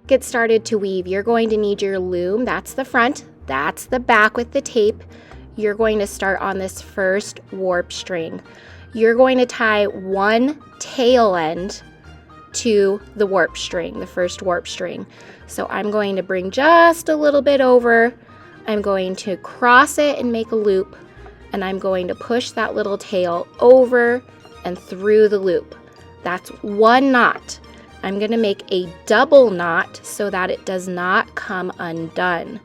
Get started to weave. You're going to need your loom. That's the front. That's the back with the tape. You're going to start on this first warp string. You're going to tie one tail end to the warp string, the first warp string. So I'm going to bring just a little bit over. I'm going to cross it and make a loop, and I'm going to push that little tail over and through the loop. That's one knot. I'm going to make a double knot so that it does not come undone.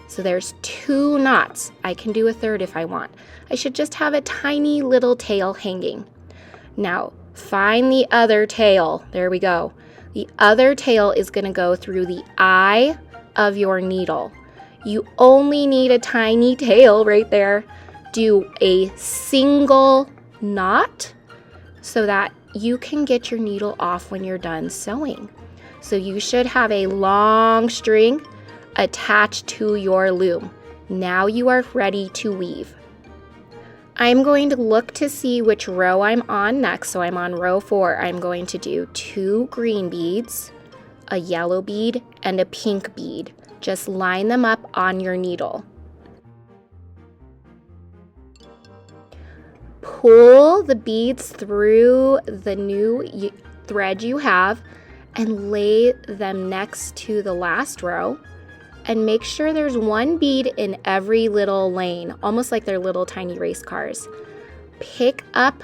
So there's 2 knots. I can do a third if I want. I should just have a tiny little tail hanging. Now, find the other tail. There we go. The other tail is going to go through the eye of your needle. You only need a tiny tail right there. Do a single knot so that you can get your needle off when you're done sewing. So you should have a long string attached to your loom. Now you are ready to weave. I'm going to look to see which row I'm on next. So I'm on row 4. I'm going to do 2 green beads, a yellow bead, and a pink bead. Just line them up on your needle. Pull the beads through the new thread you have and lay them next to the last row, and make sure there's 1 bead in every little lane, almost like they're little tiny race cars. Pick up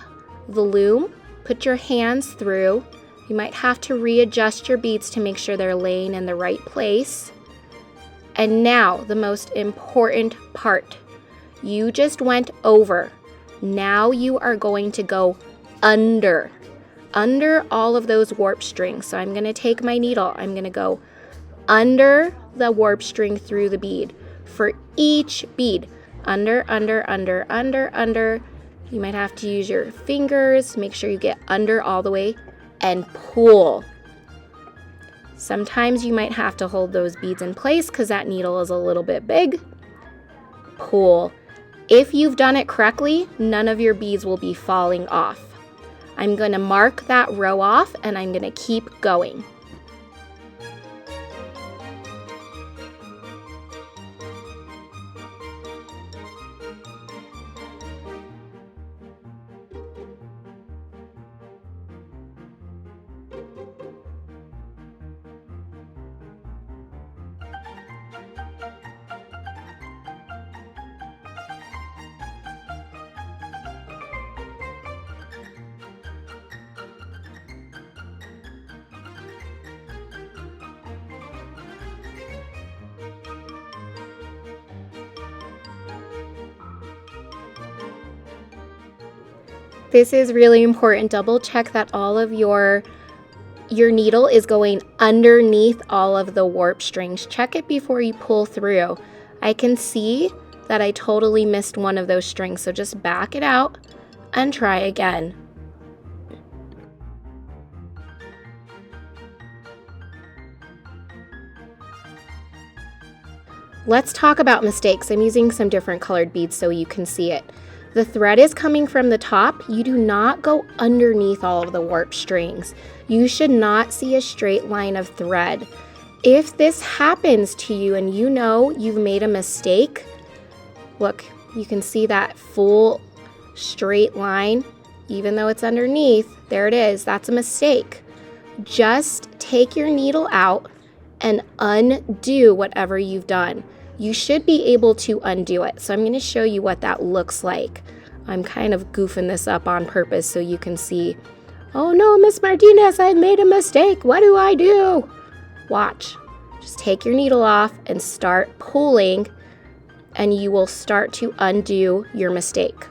the loom, put your hands through. You might have to readjust your beads to make sure they're laying in the right place. And now the most important part. You just went over. Now you are going to go under all of those warp strings. So I'm going to take my needle. I'm going to go under the warp string through the bead. For each bead, under, under, under, under, under. You might have to use your fingers. Make sure you get under all the way and pull. Sometimes you might have to hold those beads in place because that needle is a little bit big. Pull. If you've done it correctly, none of your beads will be falling off. I'm going to mark that row off and I'm going to keep going. This is really important. Double check that all of your needle is going underneath all of the warp strings. Check it before you pull through. I can see that I totally missed one of those strings, so just back it out and try again. Let's talk about mistakes. I'm using some different colored beads so you can see it. The thread is coming from the top. You do not go underneath all of the warp strings. You should not see a straight line of thread. If this happens to you and you know you've made a mistake, look, you can see that full straight line, even though it's underneath. There it is. That's a mistake. Just take your needle out and undo whatever you've done. You should be able to undo it. So I'm going to show you what that looks like. I'm kind of goofing this up on purpose so you can see. Oh no, Miss Martinez, I made a mistake. What do I do? Watch. Just take your needle off and start pulling, and you will start to undo your mistake.